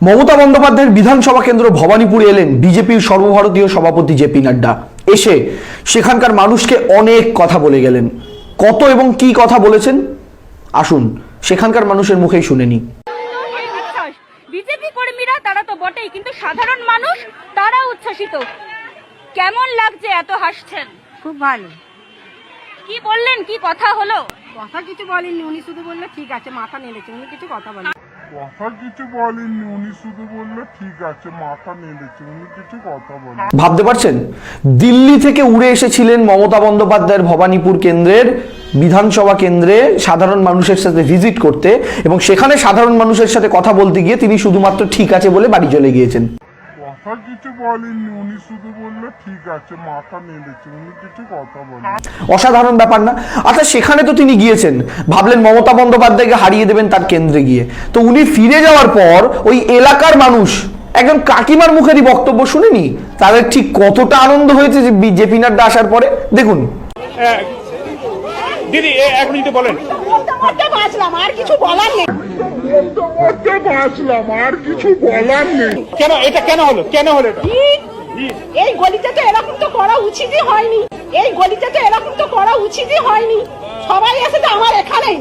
মমতা বন্দ্যোপাধ্যায়ের বিধানসভা কেন্দ্র ভবানীপুরে এলেন বিজেপির সর্বভারতীয় সভাপতি জেপি নাড্ডা। এসে সেখানকার মানুষকে অনেক কথা বলে গেলেন। কত এবং কি কথা বলেছেন আসুন সেখানকার মানুষের মুখেই শুনে নি। বিজেপি কর্মীরা তারা তো বটেই, কিন্তু সাধারণ মানুষ তারা উচ্ছ্বসিত। কেমন লাগছে? এত হাসছেন। খুব ভালো। কি বললেন? কি কথা হলো? কথা কিছু বলেননি, উনি শুধু বললে ঠিক আছে, মাথা নেড়েছে, উনি কিছু কথা বলেন। কথা কিছু বলেননি, উনি শুধু বললে ঠিক আছে, মাথা নেড়েছে, উনি কিছু কথা বলেন। ভাবতে পারছেন, দিল্লি থেকে উড়ে এসেছিলেন মমতা বন্দ্যোপাধ্যায়ের ভবানীপুর কেন্দ্রের বিধানসভা কেন্দ্রে সাধারণ মানুষের সাথে ভিজিট করতে, এবং সেখানে সাধারণ মানুষের সাথে কথা বলতে গিয়ে তিনি শুধুমাত্র ঠিক আছে বলে বাড়ি চলে গিয়েছেন। কথা কিছু বলেননি, উনি শুধু বললে ঠিক আছে, মাথা নেড়েছে, উনি কিছু কথা বলেন। অসাধারণ ব্যাপার না? আচ্ছা, সেখানে তো তিনি গিয়েছেন, ভাবলেন মমতা বন্দ্যোপাধ্যায়কে হারিয়ে দেবেন তার কেন্দ্রে গিয়ে। তো উনি ফিরে যাওয়ার পর ওই এলাকার মানুষ একজন কাকিমার মুখেরই বক্তব্য শুনেনি তাদের ঠিক কতটা আনন্দ হয়েছে যে জেপি নাড্ডা আসার পরে। দেখুন। দিদি এক মিনিট বলেন। আর কিছু বলার নেই। আর কিছু বলার নেই। কেন এটা কেন হলো? কেন হলো এটা? এই গলিতে তো এরকম তো করা উচিতই হয়নি। এই গলিতে তো এরকম তো করা উচিতই হয়নি। সবাই এসেছে আমার এখানেই।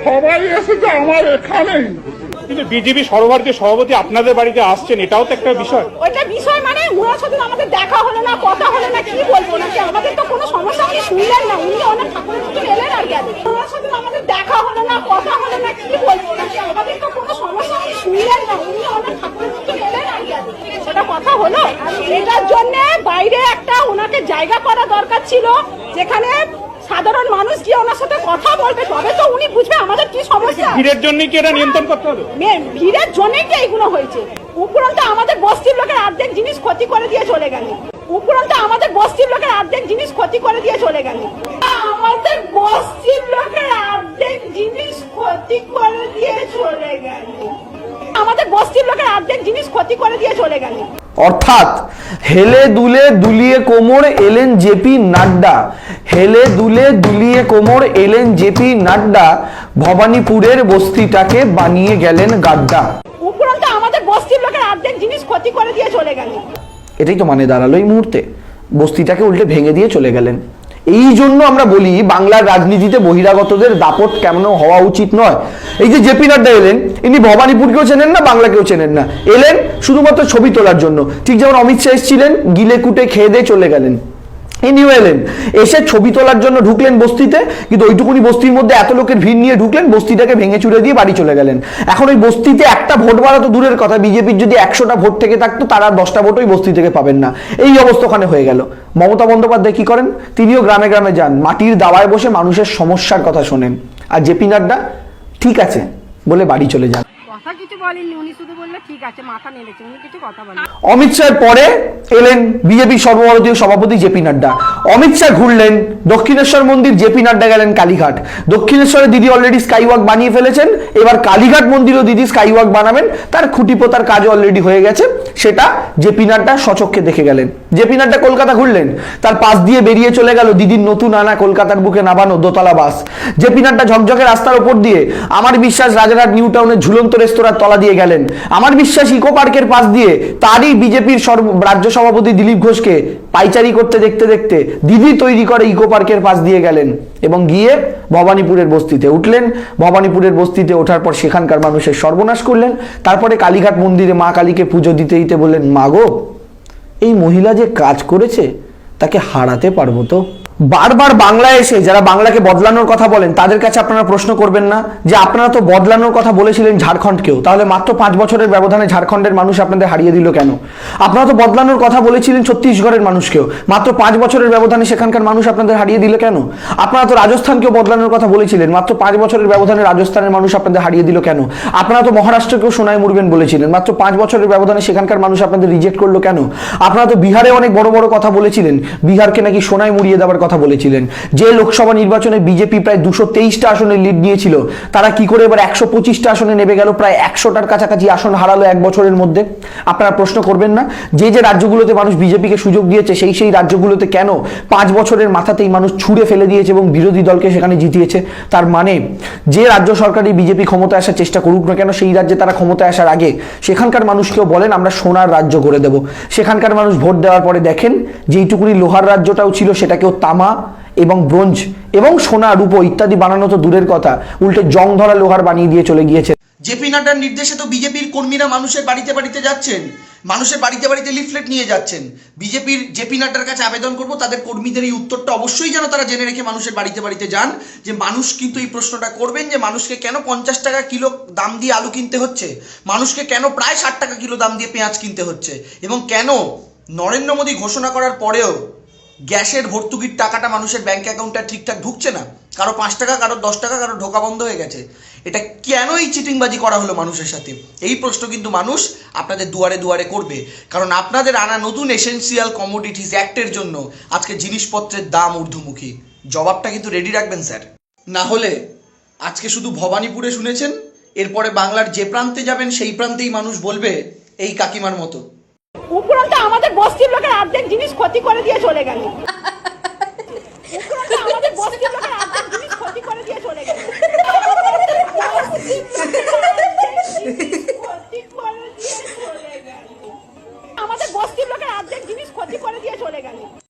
সবাই এসেছে আমার এখানেই। কিন্তু বিজেপি সর্বভারতীয় সভাপতি আপনাদের বাড়িতে আসছেন, এটাও তো একটা বিষয়। ওইটা বিষয় মানে ওনার সাথে আমাদের দেখা হলো না, কথা হলো না, কি বলবো নাকি? আমাদের তো কোনো সমস্যা উনি শুনলেন না, উনি অনেক ঠাকুরের মতো এলেন আর গেলেন। ওনার সাথে আমাদের দেখা হলো না, কথা হলো না, কি বলবো নাকি? আমাদের তো কোনো সমস্যা উনি শুনলেন না, উনি অনেক ঠাকুরের মতো এলেন আর গেলেন। সেটা কথা হলো। এটার জন্য বাইরে একটা ওনাকে জায়গা করা দরকার ছিল, যেখানে সাধারণ মানুষ গিয়ে ওনার সাথে কথা বলবে, তবে তো উনি বুঝবে আমাদের কি সমস্যা। ভিড়ের জন্য কি এটা নিয়ন্ত্রণ করতে হবে? ভিড়ের জন্যই তো এইগুলো হয়েছে। উপরন্ত আমাদের বস্তির লোকের অর্ধেক জিনিস ক্ষতি করে দিয়ে চলে গেল। উপরন্ত আমাদের বস্তির লোকের অর্ধেক জিনিস ক্ষতি করে দিয়ে চলে গেল। আমাদের বস্তির লোকের অর্ধেক জিনিস ক্ষতি করে দিয়ে চলে গেল। আমাদের বস্তির লোকের অর্ধেক জিনিস ক্ষতি করে দিয়ে চলে গেল। অর্থাৎ হেলে দুলে দুলিয়ে কোমর এলেন জেপি নাড্ডা। হেলে দুলে দুলিয়ে কোমর এলেন জেপি নাড্ডা, ভবানীপুরের বস্তিটাকে বানিয়ে গেলেন গাড্ডা। উপরন্ত আমাদের বস্তির লোকের অর্ধেক জিনিস ক্ষতি করে দিয়ে চলে গেল। এটাই তো মানে দাঁড়ালো এই মুহূর্তে, বস্তিটাকে উল্টে ভেঙে দিয়ে চলে গেলেন। এই জন্য আমরা বলি বাংলার রাজনীতিতে বহিরাগতদের দাপট কেমন হওয়া উচিত নয়। এই যে জেপি নাড্ডা এলেন, ইনি ভবানীপুরকেও চেনেন না, বাংলাকেও চেনেন না, এলেন শুধুমাত্র ছবি তোলার জন্য। ঠিক যেমন অমিত শাহ এসেছিলেন, গিলে কুটে খেয়ে দিয়ে চলে গেলেন। ইনিও এলেন, এসে ছবি তোলার জন্য ঢুকলেন বস্তিতে, কিন্তু ওইটুকুনি বস্তির মধ্যে এত লোকের ভিড় নিয়ে ঢুকলেন, বস্তিটাকে ভেঙে চুরে দিয়ে বাড়ি চলে গেলেন। এখন ওই বস্তিতে একটা ভোট বাড়া তো দূরের কথা, বিজেপির যদি 100টা ভোট থেকে থাকতো তার আর 10টা ভোট ওই বস্তি থেকে পাবেন না। এই অবস্থা ওখানে হয়ে গেল। মমতা বন্দ্যোপাধ্যায় কি করেন? তিনিও গ্রামে গ্রামে যান, মাটির দাওয়ায় বসে মানুষের সমস্যার কথা শোনেন। আর জেপি নাড্ডা ঠিক আছে বলে বাড়ি চলে যান। কথা কিছু বলেননি, উনি শুধু বললে ঠিক আছে, মাথা নেড়েছে, উনি কিছু কথা বলেন। অমিত শাহের পরে এলেন বিজেপি সর্বভারতীয় সভাপতি জেপি নাড্ডা। অমিত শাহ ঘুরলেন দক্ষিণেশ্বর মন্দির, জেপি নাড্ডা গেলেন কালীঘাট। দক্ষিণেশ্বরে দিদি অলরেডি স্কাইওয়াক বানিয়ে ফেলেছেন, এবার কালীঘাট মন্দিরও দিদি স্কাইওয়াক বানাবেন, তার খুঁটি পোতার কাজ অলরেডি হয়ে গেছে, সেটা জেপি নাড্ডা সচক্ষে দেখে গেলেন। জেপি নাড্ডা কলকাতা ঘুরলেন, তার পাশ দিয়ে বেরিয়ে চলে গেল দিদির নতুন আনা কলকাতার বুকে নামানো দোতলা বাস। জেপি নাড্ডা ঝকঝকে রাস্তার উপর দিয়ে আমার বিশ্বাস রাজারহাট নিউ টাউনের ঝুলন্ত রেস্তোরাঁর তলা দিয়ে গেলেন। আমার বিশ্বাস ইকো পার্কের পাশ দিয়ে তারই বিজেপির রাজ্য সভাপতি দিলীপ ঘোষকে পাইচারি করতে দেখতে দেখতে দিদি তৈরি করে ইকো পার্কের পাশ দিয়ে গেলেন, এবং গিয়ে ভবানীপুরের বস্তিতে উঠলেন। ভবানীপুরের বস্তিতে ওঠার পর সেখানকার মানুষের সর্বনাশ করলেন। তারপরে কালীঘাট মন্দিরে মা কালীকে পুজো দিতে দিতে বললেন, মা গো, এই মহিলা যে কাজ করেছে তাকে হারাতে পারবো তো? বারবার বাংলায় এসে যারা বাংলাকে বদলানোর কথা বলেন তাদের কাছে আপনারা প্রশ্ন করবেন না যে আপনারা তো বদলানোর কথা বলেছিলেন ঝাড়খণ্ডকেও, তাহলে মাত্র 5 বছরের ব্যবধানে ঝাড়খণ্ডের মানুষ আপনাদের হারিয়ে দিল কেন? আপনারা তো বদলানোর কথা বলেছিলেন ছত্তিশগড়ের মানুষকেও, মাত্র 5 বছরের ব্যবধানে সেখানকার মানুষ আপনাদের হারিয়ে দিল কেন? আপনারা তো রাজস্থানকেও বদলানোর কথা বলেছিলেন, মাত্র 5 বছরের ব্যবধানে রাজস্থানের মানুষ আপনাদের হারিয়ে দিল কেন? আপনারা তো মহারাষ্ট্রকেও সোনায় মুড়বেন বলেছিলেন, মাত্র 5 বছরের ব্যবধানে সেখানকার মানুষ আপনাদের রিজেক্ট করলো কেন? আপনারা তো বিহারে অনেক বড় বড় কথা বলেছিলেন, বিহারকে নাকি সোনায় মুড়িয়ে দেওয়ার কথা বলেছিলেন। যে লোকসভা নির্বাচনে বিজেপি প্রায় 223টা আসনে লিড নিয়েছিল, তারা কি করে এবার 125টা আসনে নেমে গেল, প্রায় 100টার কাছাকাছি আসন হারালো এক বছরের মধ্যে? আপনারা প্রশ্ন করবেন না, যে যে রাজ্যগুলোতে মানুষ বিজেপিকে সুযোগ দিয়েছে সেই রাজ্যগুলোতে কেন 5 বছরের মাথাতেই মানুষ ছুঁড়ে ফেলে দিয়েছে এবং বিরোধী দলকে সেখানে জিতিয়েছে? তার মানে যে রাজ্য সরকারই বিজেপি ক্ষমতায় আসার চেষ্টা করুক না কেন, সেই রাজ্যে তারা ক্ষমতায় আসার আগে সেখানকার মানুষকেও বলেন আমরা সোনার রাজ্য করে দেব। সেখানকার মানুষ ভোট দেওয়ার পরে দেখেন যেইটুকুনি লোহার রাজ্যটাও ছিল সেটাকেও তামা এবং ব্রোঞ্জ এবং সোনা রূপো ইত্যাদি বানানো তো দূরের কথা, উল্টে জং ধরা লোহার বানিয়ে দিয়ে চলে গিয়েছে। জেপি নাড্ডার নির্দেশে তো বিজেপির কর্মীরা মানুষের বাড়িতে বাড়িতে যাচ্ছেন, মানুষের বাড়িতে বাড়িতে লিফলেট নিয়ে যাচ্ছেন। বিজেপির জেপি নাড্ডার কাছে আবেদন করব তাদের কর্মীদের এই উত্তরটা অবশ্যই যেন তারা জেনে রেখে মানুষের বাড়িতে বাড়িতে যান, যে মানুষ কিন্তু এই প্রশ্নটা করবেন যে মানুষকে কেন 50 টাকা কিলো দাম দিয়ে আলু কিনতে হচ্ছে, মানুষকে কেন প্রায় 60 টাকা কিলো দাম দিয়ে পেঁয়াজ কিনতে হচ্ছে, এবং কেন নরেন্দ্র মোদী ঘোষণা করার পরেও গ্যাসের ভর্তুকির টাকাটা মানুষের ব্যাংক অ্যাকাউন্টে ঠিকঠাক ঢুকছে না। কারো 5 টাকা, কারো 10 টাকা, কারো ঢোকা বন্ধ হয়ে গেছে। এটা কেন এই চিটিংবাজি করা হলো মানুষের সাথে? এই প্রশ্ন কিন্তু মানুষ আপনাদের দুয়ারে দুয়ারে করবে, কারণ আপনাদের আনা নতুন এসেনশিয়াল কমোডিটিস অ্যাক্টের জন্য আজকে জিনিসপত্রের দাম ঊর্ধ্বমুখী। জবাবটা কিন্তু রেডি রাখবেন স্যার, না হলে আজকে শুধু ভবানীপুরে শুনেছেন, এরপরে বাংলার যে প্রান্তে যাবেন সেই প্রান্তেই মানুষ বলবে এই কাকিমার মতো। উপরন্ত আমাদের বস্তির লোকের অর্ধেক জিনিস ক্ষতি করে দিয়ে চলে গেল। উপরন্ত আমাদের বস্তির লোকের অর্ধেক জিনিস ক্ষতি করে দিয়ে চলে গেল। আমাদের বস্তির লোকের অর্ধেক জিনিস ক্ষতি করে দিয়ে চলে গেল।